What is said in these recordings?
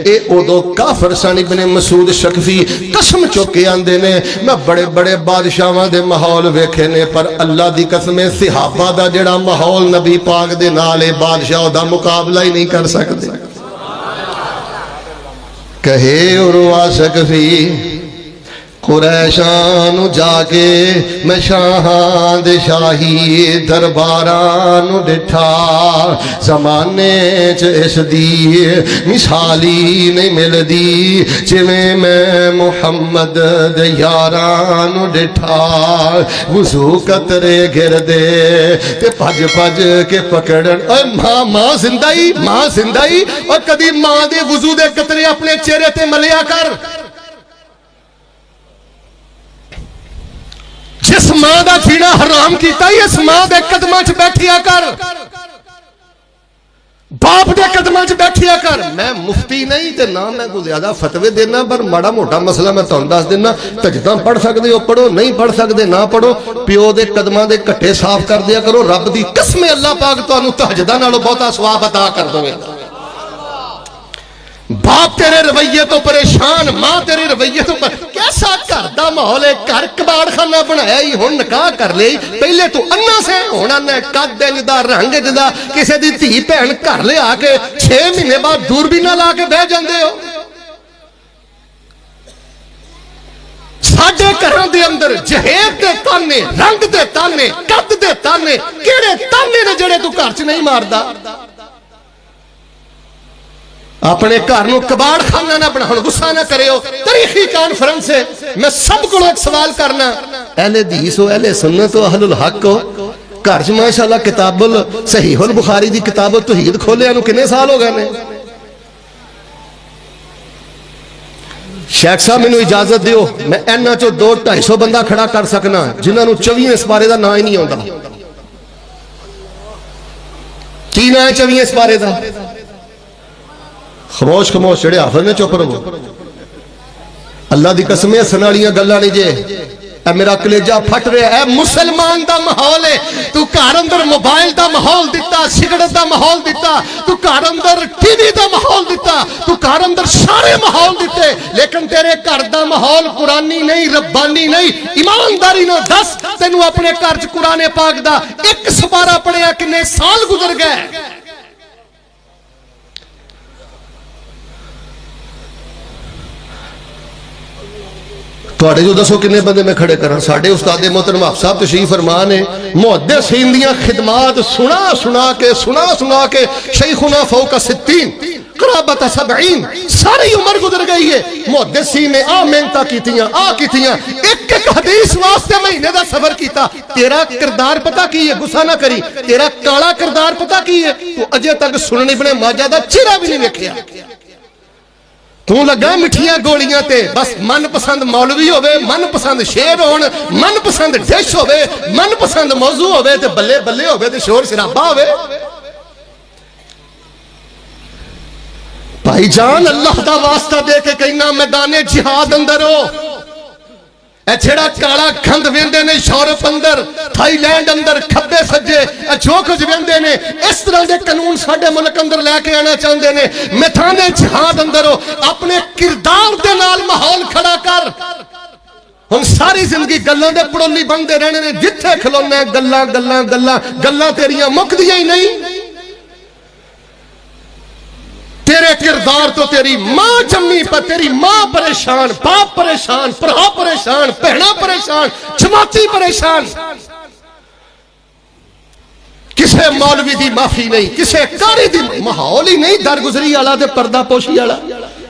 اے ادو کافر سن ابن مسعود شکفی قسم چک کے آندے نے میں بڑے بڑے بادشاہاں دے ماحول ویکھے نے پر اللہ دی قسم صحابہ دا جڑا ماحول نبی پاک دے نال بادشاہ دا مقابلہ ہی نہیں کر سکتے کہے عروہ شکفی قریشان جا کے میں شاہاں دے شاہی درباران ڈٹھا زمانے اس دی مثالی نہیں مل دی جویں میں محمد دے یاران ڈٹھا وضو قطرے گر دے تے پج پج کے پکڑن اے ماں زندہ ہی اور کبھی ماں دے وضو دے قطرے اپنے چہرے تے ملیا کر جس ماں دا جینا حرام کیتا ہی اس ماں دے قدماں چ بیٹھیا کر باپ دے قدماں چ بیٹھیا کر میں مفتی نہیں تے نہ میں کوئی زیادہ فتوے دینا پر ماڑا موٹا مسئلہ میں تہن دس دینا تجدہ پڑھ سکتے ہو پڑھو نہیں پڑھ سکتے نہ پڑھو پیو دے قدماں دے کٹے صاف کر دیا کرو رب دی قسم اللہ پاک تانوں تہجدہ نالوں بہتا ثواب عطا کر دے باپ تیرے رویے تو پریشان ماں تیرے رویے تو کیسا گھر دا ماحول ہے گھر کباڑ خانہ بنایا ہی ہن نکاح کر لے پہلے تو انا سے ہونا نے قد دا رنگ دا کسے دی دھی بہن گھر لے آ کے 6 مہینے بعد دوربیناں لا کے بہ جاندے ہو ساڈے گھراں دے اندر جہیز دے تانے رنگ دے تانے قد دے تانے کیڑے تانے نے جڑے تو گھر چ نہیں ماردا اپنے گھر نو کباڑ خانہ نہ بنا ہن غصہ نہ کرے ہو تاریخی کانفرنس ہے میں سب کو ایک سوال کرنا اہل حدیث ہو اہل سنت ہو اہل الحق ہو گھر چ ماشاءاللہ کتاب صحیح البخاری دی کتاب التوحید کھولے انو کنے سال ہو گئے نے شیخ صاحب مینوں اجازت دیو میں انہاں چوں 200-250 بندہ کھڑا کر سکنا جنہاں نو 24 سپارے دا نام ہی نہیں آوندا کی نام ہے 24 سپارے دا خاموش خاموش چڑے حافظ نے چپ رہو اللہ دی قسمیں سنالیاں گلاں نہیں جے اے میرا کلیجہ پھٹ رہا ہے مسلمان دا ماحول ہے تو گھر اندر موبائل دا ماحول دیتا سگریٹ دا ماحول دیتا تو گھر اندر ٹی وی دا ماحول دیتا تو گھر اندر سارے ماحول دیتے لیکن تیرے گھر دا ماحول قرآنی نہیں ربانی نہیں ایمانداری نہ دس تینوں اپنے گھر چ قرآن پاک دا ایک سپارہ پڑھیا کنے سال گزر گئے توڑے جو دسو کنے بندے میں کھڑے کرن ساڑھے استاد محترم حافظ صاحب تشریف فرمان ہے محدثین دیاں خدمات سنا کے شیخنا فوق 60 قرابت 70 ساری عمر گزر گئی ہے محدثین نے محنتاں کیتیاں ایک حدیث واسطے مہینے دا سفر کیتا تیرا کردار پتہ کی ہے غصہ نہ کری تیرا کالا کردار پتہ کی ہے تو اجے تک سنن ابن ماجہ دا چہرہ بھی نہیں ویکھیا تو لگا مٹھیاں گولیاں تے بس من پسند مولوی ہوئے من پسند شیر ہون من پسند ڈش ہوئے من پسند موضوع ہوئے تے بلے بلے ہوئے تے شور شرابہ ہوئے بھائی جان اللہ دا واسطہ دے کے کہنا میدان جہاد اندر ہو اے چھڑا کالا کھند ویندے نے یورپ اندر تھائی لینڈ اندر کھبے سجے اے جو کچھ ویندے نے اس طرح دے قانون ساڈے ملک اندر لے کے آنا چاہندے نے میدان جہاد اندر ہو اپنے کردار دے نال ماحول کھڑا کر ہم ساری زندگی گلاں دے پڑولی بندے رہنے نے جتھے کھلونے گلاں تیریاں مکدیاں ہی نہیں تیرے کردار تو تیری ماں جمی پر تیری ماں پریشان باپ پریشان بھرا پریشان بہنا پریشان جماعتی پریشان کسے مولوی دی معافی نہیں کسے کاری دی ماحول ہی نہیں درگزری والا تے پردہ پوشی والا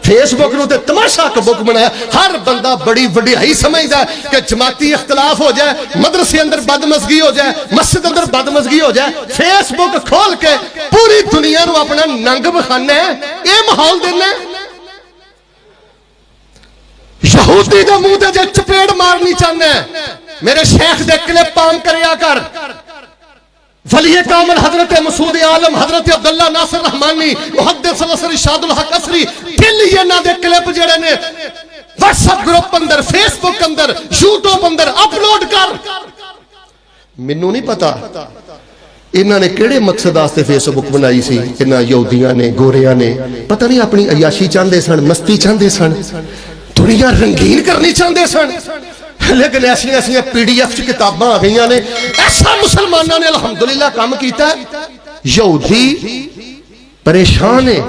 فیس بک نو تے تماشا کا بک بنایا ہر بندہ بڑی وڈیائی سمجھدا ہے کہ جماعتی اختلاف ہو جائے مدرسے اندر بدمزگی ہو جائے مسجد اندر بدمزگی ہو جائے فیس بک کھول کے پوری دنیا نو اپنا ننگ بخانا ہے اے ماحول دینا ہے یہودی دے منہ تے جے چپیڑ مارنی چاہنا ہے میرے شیخ دے کلپ پام کریا کر ولی کامل حضرت مسعود عالم حضرت عبداللہ ناصر رحمانی محدث الاسر ارشاد الحق اسری پھر یہ نہ دے کلپ جڑے نے واٹس ایپ گروپ اندر فیس بک اندر یوٹیوب اندر اپلوڈ کر مینوں نہیں پتا انہوں نے کہڑے مقصد واسطے فیس بک بنائی سی؟ انہاں یہودیاں نے گوریاں نے پتہ نہیں اپنی عیاشی چاہتے سن، مستی چاہتے سن، دنیا رنگین کرنی چاہتے سن، لیکن ایسی ایسی پی ڈی ایف کتاباں آ گئی نے، ایسا مسلمانوں نے الحمدللہ کام کیتا ہے۔ یہودی پریشان ہے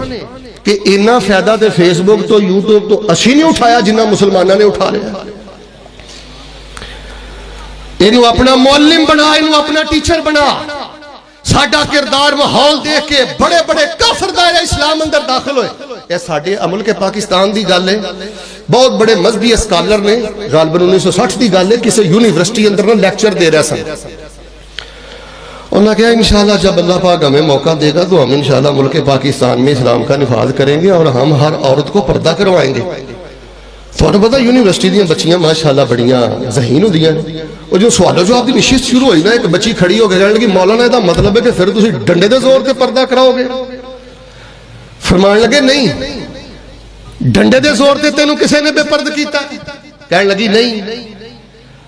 کہ اتنا فائدہ تے فیس بک تو یوٹیوب تو اسی نہیں اٹھایا جنہ مسلمانوں نے اٹھا لیا۔ انہوں اپنا معلم بنا، انہوں اپنا ٹیچر بنا، ساڈا کردار ماحول دیکھ کے بڑے بڑے کافر دائرہ اسلام اندر داخل ہوئے۔ یہ ساڈے عمل کے پاکستان دی گل ہے، بہت بڑے مذہبی اسکالر نے، غالباً 1960 دی گل ہے، کسی یونیورسٹی اندر نہ لیکچر دے رہا سن۔ انہوں نے کہا انشاءاللہ جب اللہ پاک ہمیں موقع دے گا تو ہم انشاءاللہ ملک پاکستان میں اسلام کا نفاذ کریں گے اور ہم ہر عورت کو پردہ کروائیں گے۔ تو پتہ یونیورسٹی دیا بچیاں ماشاءاللہ بڑیاں ذہین ہوں دیاں، اور جو سوال و جواب دی نشست شروع ہوئی نا، ایک بچی کھڑی ہو کے کہنے لگی مولانا دا مطلب ہے کہ پھر تسی ڈنڈے دے زور تے پردہ کراؤ گے؟ فرمان لگے نہیں، ڈنڈے دے زور تے تینوں کسے نے بے پرد کیتا؟ کہنے لگی نہیں۔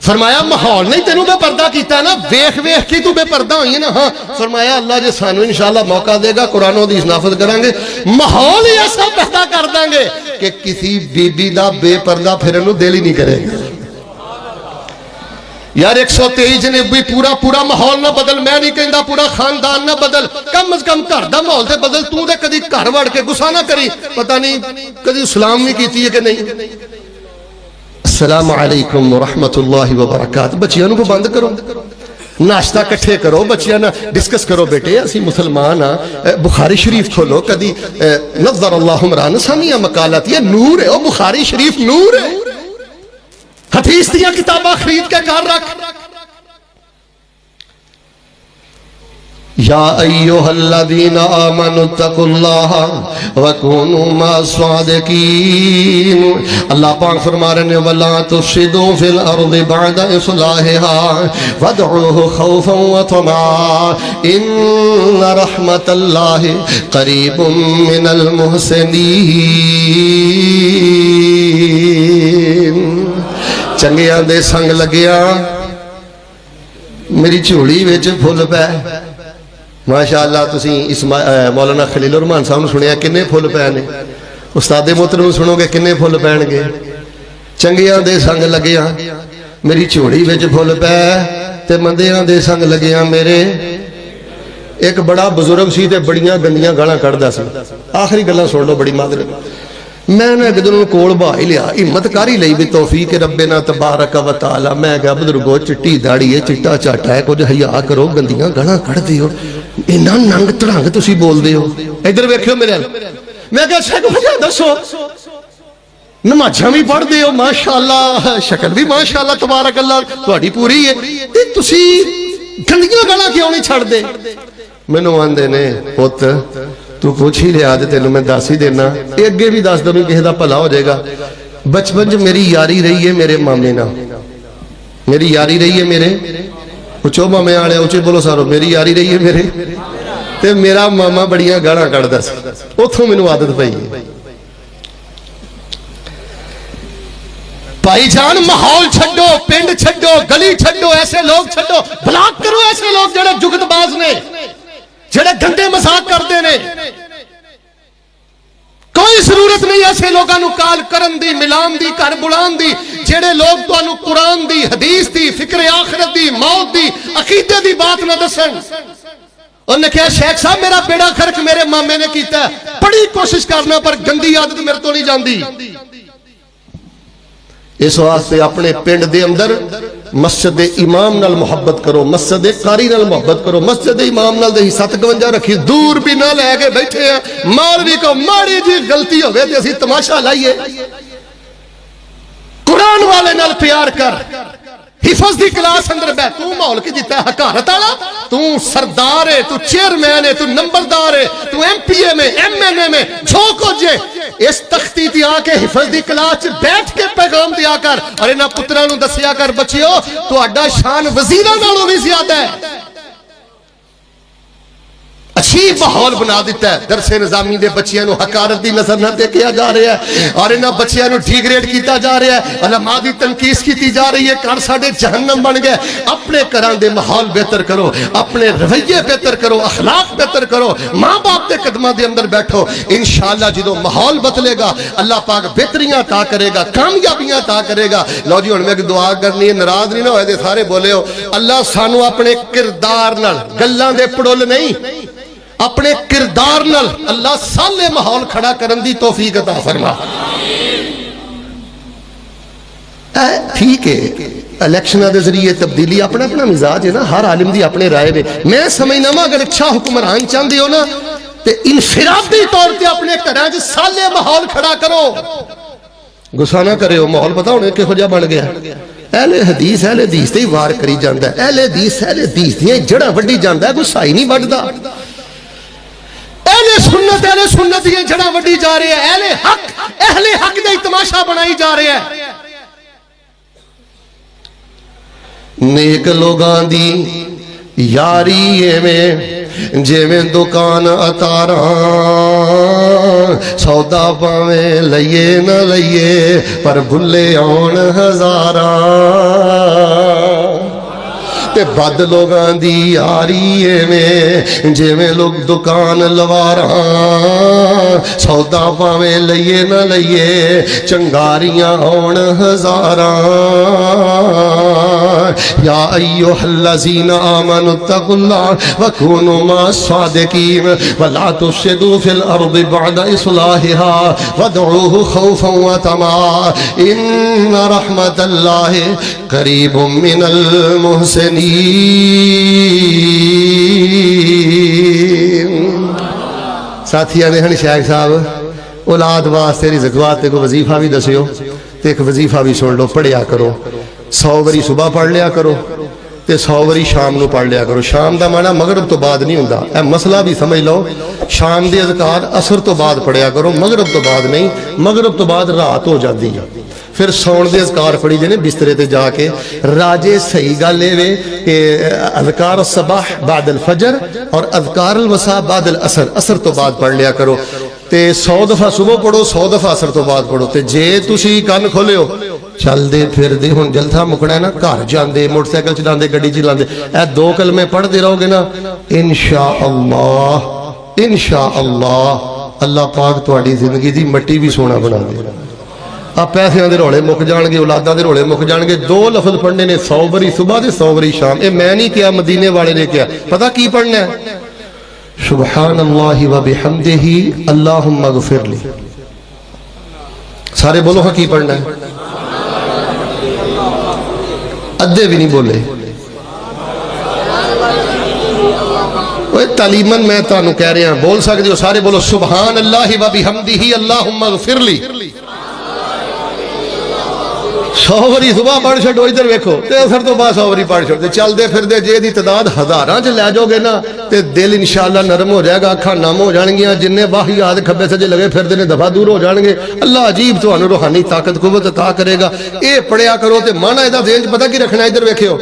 فرمایا ماحول نہیں تینوں بے پردہ کیتا نا، ویخ ویخ کی تو بے پردہ ہوئی نا؟ ہاں۔ فرمایا اللہ جے سانو انشاءاللہ موقع دے گا قرآن و حدیث نافذ کریں گے، ماحول ہی ایسا پیدا کر دیں گے کہ کسی بی بی دا بے پردہ پھر انہوں دل ہی نہیں کرے گا۔ یار 123 جنے بھی پورا ماحول نہ بدل، میں نہیں کہندا پورا خاندان نہ بدل، کم از کم گھر دا ماحول تے بدل۔ تو دے کدی گھر وڑ کے غصہ نہ کری، پتہ نہیں کدی سلام نہیں کیتی ہے کہ نہیں۔ السلام علیکم ورحمت اللہ وبرکاتہ، بچیاں کو بند کرو، ناشتہ کٹھے کرو، بچیاں نہ ڈسکس کرو، بیٹے اسی مسلمان ہاں، بخاری شریف کھولو، کدی نظر اللہ عمران سامیا مقالات، یہ نور ہے، وہ بخاری شریف نور ہے، حدیث دیا کتابہ خرید کے کار رکھ۔ یا ایوہ الذین آمنوا اتقوا اللہ وکونوا مع الصادقین۔ اللہ پاک فرما رہے ہیں وَلَا تُفْسِدُوا فِي الْأَرْضِ بَعْدَ إِصْلَاحِهَا وَادْعُوهُ خَوْفًا وَطَمَعًا إِنَّ رَحْمَتَ اللَّهِ قَرِيبٌ مِّنَ الْمُحْسِنِينَ۔ چنگیاں دے سنگ لگیا میری جھولی وچ پھل پے۔ ماشاءاللہ تسی مولانا خلیل الرحمان صاحب نے سنیا کنے پھل پے نے، استاد محترم سنو گے کنے پھل پین گے۔ چنگیاں دے سنگ لگیا میری جھولی وچ پھل پے تے مندیاں دے سنگ لگیا میرے۔ ایک بڑا بزرگ سی تے بڑیاں گندیاں گالاں کڈدا سی، آخری گلاں سن لو بڑی معذرت۔ میں نے ایک دن انہوں کول بھا ہی لیا، ہمت کاری لئی بھی توفیق ربنا تبارک و تعالی۔ میں کہا بزرگو چٹی داڑی ہے، چٹا چاٹا ہے، کچھ حیا کرو، گندیاں گالاں کڈ دیو، اینا ننگ تڑنگ تسی بول دیو۔ ادھر ویکھیو میرے، میں کہا شک وجہ دسو، نمازاں بھی پڑھ دیو ماشاءاللہ، شکل بھی ماشاءاللہ تبارک اللہ تہاڈی پوری ہے، تے تسی گندیاں گالاں کیوں نہیں چھڑ دے؟ مینوں آندے نے پت تو پوچھ ہی لیا دے تینوں میں دس ہی دینا، اگے بھی دس دوں کسی دا بھلا ہو جائے گا۔ بچپن جو میری یاری رہی ہے میرے مامے نہ، میری یاری رہی ہے میرے اچھو مامے آڑے اچھے بولو سارو، میری یاری رہی ہے میرے تے میرا ماما بڑیاں گاڑاں کڑدا سی، اتھوں مینوں عادت پئی ہے۔ بھائی جان ماحول چھڈو، پنڈ چھڈو، گلی چھڈو، ایسے لوگ چھڈو، بلاک کرو ایسے لوگ جڑے جگت باز نے، جڑے گندے مذاق کرتے نے۔ کوئی ضرورت نہیں ایسے لوگاں نو کال کرن دی، ملان دی، گھر بلان دی، جڑے لوگ تانوں قرآن دی، حدیث دی، فکر آخرت دی، موت دی، عقیدے دی بات نہ دسن۔ انہوں نے کہا شیخ صاحب میرا بیڑا خرچ میرے مامے نے کیتا ہے، بڑی کوشش کرنا پر گندی عادت میرے تو نہیں جاندی۔ اس واسطے اپنے پنڈ دے اندر مسجد امام نال محبت کرو، مسجد قاری نال محبت کرو، مسجد امام نال دے 57 رکھی، دور بھی نہ لے کے بیٹھے ہیں، مولوی کو ماڑی جی غلطی ہوئے تے اسی تماشا لائیے۔ قرآن والے نال پیار کر، حفظ دی کلاس اندر بیٹھ، تو ماحول کی دیتا ہے حکارت والا، تو سردار ہے، تو چیئرمین ہے، تو نمبردار ہے، تو ایم پی اے میں، ایم این اے میں، جو کچھ ہے، اس تختی تے آ کے حفظ دی کلاس بیٹھ کے پیغام دیا کر، اور انہاں پتراں نوں دسیا کر بچیو تہاڈا شان وزیراں نالوں بھی زیادہ ہے۔ عجیب ماحول بنا دیتا ہے. درس نظامی دے بچیاں نو حقارت دی نظر نہ دیکھیا جا رہا ہے اور انہاں بچیاں نو ڈیگریڈ کیتا جا رہا ہے, علماء دی تنقید کیتی جا رہی ہے. گھر ساڈے جہنم بن گئے. اپنے گھراں دے ماحول بہتر کرو, اپنے رویے بہتر کرو, اخلاق بہتر کرو, ماں باپ دے قدماں دے اندر بیٹھو. انشاءاللہ جدوں ماحول بدلے گا اللہ پاک بہتریاں عطا کرے گا, کامیابیاں عطا کرے گا. لو جی ہن میں ایک دعا کرنی ہے, ناراض نہیں نہ ہوئے تے سارے بولے ہو. اللہ سانو اپنے کردار نال, گلاں دے پڑول نہیں, اپنے کردار نال اللہ صالح ماحول کھڑا کرن دی توفیق عطا فرما. ٹھیک ہے الیکشنہ دے ذریعے تبدیلی اپنا اپنا مزاج ہے نا, ہر عالم دی اپنے رائے دے. میں سمجھنا وا اگر اچھا حکمران چاہندے ہو نا تے انفرادی طور تے اپنے گھراں وچ صالح ماحول کھڑا کرو. غصہ نہ کرے ہو, ماحول پتہ ہونے کہو جا بن گیا. اہل حدیث تے وار کری جاندا ہے. اہل حدیث دیاں جڑاں وڈی جاندا ہے, غصہ ہی نہیں وڈدا. اہل سنت دیاں جڑاں وڈی جا رہے ہیں. اہل حق دا تماشا بنائی جا رہے ہیں. نیک لوگاں دی یاری ایویں جویں دکان اتاراں, سودا پاویں لئیے نہ لئیے پر بھلے آن ہزاراں. تے بد لوگاں دی یاری ایویں جویں لوگ دکان لواراں, سودا پاویں لئیے نہ لئیے چنگاریاں آن ہزاراں. یا ایھا الذین آمنوا اتقوا اللہ وکونوا مع الصادقین ولا تفسدوا فی الارض بعد اصلاحها وادعوه خوفا وطمعا ان رحمت اللہ قریب من المحسنین. ساتھیاں نے ہن شیخ صاحب اولاد واسطے رزقوات کو وظیفہ بھی دسیو تے ایک وظیفہ بھی سن لو, پڑھیا کرو. 100 وری صبح پڑھ لیا کرو تے 100 وری شام نو پڑھ لیا کرو. شام دا معنی مغرب تو بعد نہیں ہوندا, اے مسئلہ بھی سمجھ لو. شام دے اذکار عصر تو بعد پڑھیا کرو, مغرب تو بعد نہیں. مغرب تو بعد رات ہو جاتی ہے, پھر سون دے اذکار پڑھی جانے بسترے تے جا کے. راجے صحیح گل اے کہ اذکار الصباح بعد الفجر اور اذکار المساء بعد العصر, عصر تو بعد پڑھ لیا کرو. تے 100 دفعہ صبح پڑھو, 100 دفعہ عصر تو بعد پڑھو. تے جے تسی کان کھولے ہو چل دے پھر دے, ہن جلسہ مکنا ہے نا, گھر جاندے موٹر سائیکل چلاندے گڈی چلاندے اے 2 کلمے پڑھ دے رہو گے نا انشاءاللہ اللہ پاک تہاڈی زندگی دی مٹی بھی سونا بنا دے گا. آپ پیسے دے رولے مک جان گے, اولاداں دے رولے مک جان گے. 2 لفظ پڑھنے نے 100 وری صبح تے 100 وری شام. اے میں نہیں کیا, مدینے والے نے کیا. پتہ کی پڑھنا ہے؟ سبحان اللہ و بحمدہ اللہم اغفر لی. سارے بولو ہاں کی پڑھنا ہے؟ ادھے بھی نہیں بولے. تعلیماً میں تانوں کہہ رہے ہیں, بول سکتے ہو سارے بولو سبحان اللہ و بحمدہ اللہم اغفر لی. 100 وری صبح پڑھ چھڑو, ادھر ویکھو تے اثر تو بعد 100 وری پڑھ چھڑ دے. چل دے پھر دے جے دی تعداد ہزاراں چ لے جاؤ گے نا تے دل انشاءاللہ نرم ہو جائے گا, اکھاں نم ہو جان گیاں. جننے واہی یاد کھبے سجے لگے پھر دے نے دفعہ دور ہو جان گے. اللہ عجیب تانوں روحانی طاقت قوت عطا کرے گا. اے پڑھیا کرو تے معنی دا ذہن پتہ کی رکھنا. ادھر ویکھیو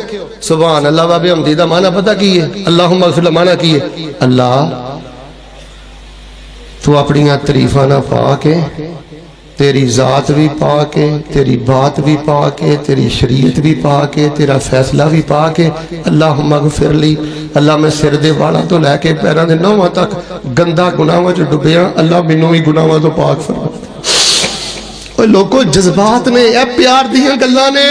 سبحان اللہ و بحمدہ دا معنی پتہ کی ہے؟ اللہم اغفر لی معنی کی ہے؟ اللہ تو اپنی تعریفاں نہ پا کے, تیری ذات بھی پا کے, تیری بات بھی پا کے, تیری شریعت بھی پا کے, تیرا فیصلہ بھی پا کے. اللہم اغفر لی. اللہ میں سر دے والا تو لے کے پیران دے نوہاں تک گندہ گناہوں جو ڈبیاں, اللہ مینوں بھی گناہوں تو پاک فرما. اوہ لوگوں جذبات نے, اے پیار دیاں گلاں نے.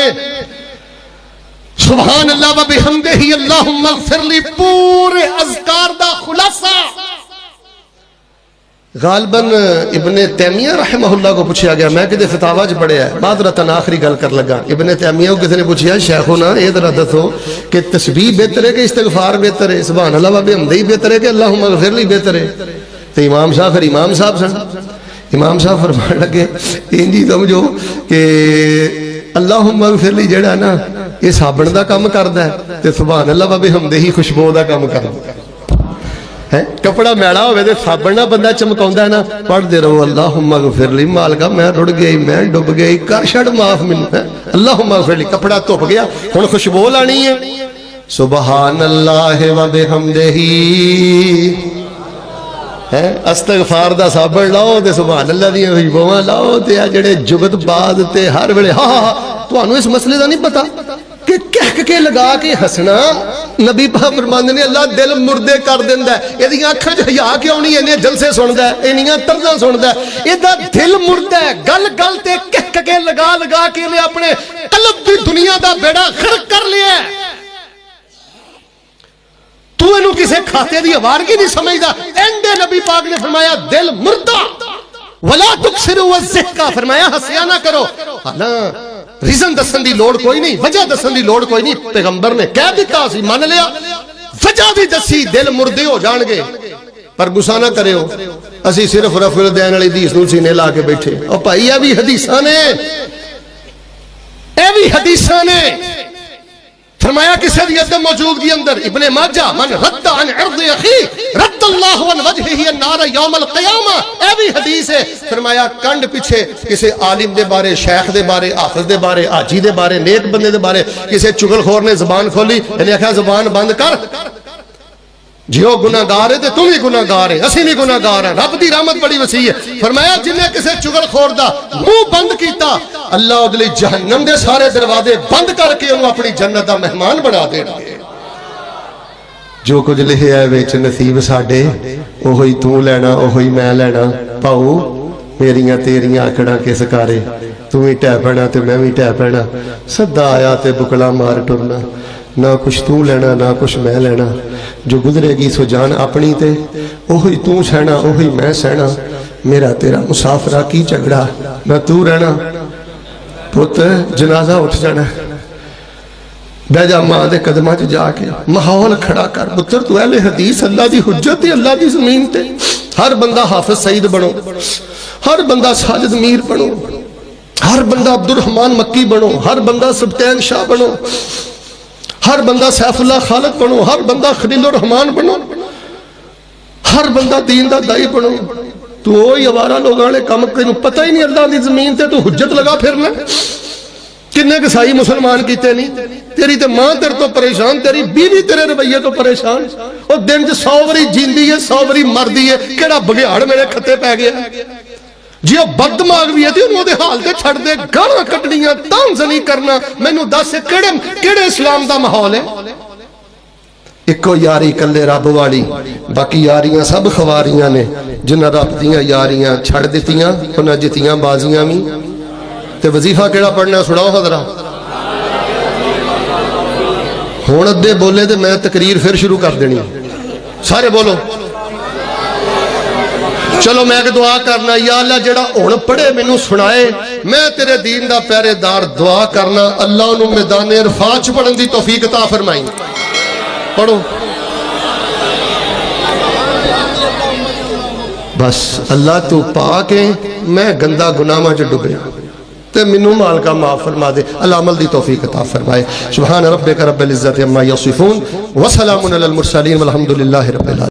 سبحان اللہ و بحمدہ اللہم اغفر لی پورے اذکار دا خلاصہ. غالباً ابن تیمیہ رحمہ اللہ کو پوچھا گیا, میں کدے فتاوہ جو پڑھے ہے, معذرتاً آخری گل کر لگا. ابن تیمیہ کو کسی نے پوچھا شیخونا یہ ذرا دسو کہ تسبیح بہتر ہے کہ استغفار بہتر ہے, سبحان اللہ و بحمدہ بہتر ہے کہ اللہم اغفر لی بہتر ہے؟ تو امام صاحب سن امام صاحب فرمان لگے انجی سمجھو کہ اللہم اغفر لی جڑا نا یہ صابن دا کام کردا ہے تے سبحان اللہ و بحمدہ ہی خوشبو دا کام کردا ہے. کپڑا میڑا ہوئے دے صابن نہ بندہ چمکاوندا ہے نا, پڑھ دے رہو اللہم اغفر لی, مالکا میں رڑ گئی, میں ڈب گئی, کر چھڑ معاف مینوں. اللہم اغفر لی, کپڑا دھپ گیا, ہن خوشبو لانی ہے. سبحان اللہ و بحمدہ ہے استغفار دا صابن لاؤ تے سبحان اللہ دی خوشبوواں لاؤ تے جڑے جگت باز تے ہر ویلے ہاں ہاں تانوں اس مسئلے دا نہیں پتا کہ کہہ کے لگا کے ہسنا نبی پاک فرماندے نے اللہ دل مردے کر دیندا ہے ایدیاں اکھاں وچ حیا کیوں نہیں اینے جلسے سندا ہے اینیاں طرزاں سندا ہے ایدا دل مردہ ہے گل گل تے کہہ کے لگا کے نے اپنے قلب دی دنیا دا بیڑا غرق کر لیا ہے تو انہوں کسے کھاتے دی آوارگی نہیں سمجھدا اینڈے نبی پاک نے فرمایا دل مردہ ولا تکسروا الضحکا فرمایا ہنسیا نہ کرو حالاں ریزن دسن دی لوڑ کوئی نہیں وجہ دسن دی لوڑ کوئی نہیں پیغمبر نے کہہ دیتا اسی مان لیا وجہ بھی دسی دل مردے ہو جان گے پر غصہ نہ کرے ہو اسی صرف رفع الدین والی حدیث نوں سینے لا کے بیٹھے او بھائی اے بھی حدیثاں نے فرمایا کسی دی عدم موجودگی اندر ابن ماجہ من رد عن عرض اخی رد اللہ عن وجہہ النار یوم القیامہ اے بھی حدیث ہے فرمایا کنڈ پیچھے کسی عالم دے بارے شیخ دے بارے حافظ دے بارے حاجی دے بارے نیک بندے دے بارے کسی چغل خور نے زبان کھولی یعنی آخیا زبان بند کر جیو گناہگار ہے تے تم بھی گناہگار ہے اسی نہیں گناہگار ہیں رب دی رحمت بڑی وسیع ہے فرمایا جن نے کسی چغل خور دا منہ بند کیتا اللہ ادھے جہنم دے سارے دروازے بند کر کے انہوں اپنی جنت دا مہمان بنا دے گے جو کچھ لکھے ہے وچ نصیب ساڈے اوہی تو لینا اوہی میں لینا پاؤ میریاں تیریاں آکڑاں کس کارے تو ہی ٹہ پینا تے میں بھی ٹہ پینا سدا آیا تے بکلا مار ٹرنا نہ کچھ تو لینا نہ کچھ میں لینا جو گزرے گی سو جان اپنی تے اوہی تو سہنا اوہی میں سہنا میرا تیرا مسافرہ کی جھگڑا نہ تو رہنا پت جنازہ اٹھ جانا بہ جا ماں دے قدمہ چ جا کے ماحول کھڑا کر پتر تو اہل حدیث اللہ دی حجت ہے اللہ دی زمین تے ہر بندہ حافظ سعید بنو ہر بندہ ساجد میر بنو ہر بندہ عبد الرحمن مکی بنو ہر بندہ سبتین شاہ بنو ہر بندہ سیف اللہ خالق بنو ہر بندہ خلیل الرحمن بنو ہر بندہ دین دا دائی بنو تو وہی آوارہ لوگاں نے کم کرنو پتہ ہی نہیں اللہ دی زمین تے تو حجت لگا پھرنا کنے کسائی مسلمان کیتے نہیں تیری تے ماں تیرے تو پریشان تیری بیوی تیرے رویے تو پریشان اور دن جو 100 واری جیندی ہے 100 واری مردی ہے کیڑا بگیاڑ میرے کھتے پہ گیا جی وہ بد دماغ بھی ہے تھی انہوں دے حال دے چھڑ دے گانا کٹنیاں تانزنی کرنا میں نو دس سے کیڑے اسلام دا ماحول ہے ایک یاری کلے رب والی باقی یاریاں سب خواریاں نے جنہ رب دیاں یاریاں چھڑ دیتیاں انہ جتیاں بازیاں میں تے وظیفہ کیڑا پڑھنا سڑاؤ حضرہ ہون ادھے بولے دے میں تقریر پھر شروع کر دینی سارے بولو چلو میں ایک دعا کرنا یا اللہ جڑا ہون پڑھے میں نو سنائے میں تیرے دین دا پیرے دار دعا کرنا اللہ انہوں میدان عرفات پڑھن دی توفیق عطا فرمائیں پڑھو بس اللہ تو پاک ہے میں گندہ گناہ جو ڈبے تے منو مال کا معاف فرما دے اللہ عمل دی توفیق عطا فرمائے سبحان ربک رب العزت عما یصفون وسلام علی المرسلین والحمدللہ رب العالمین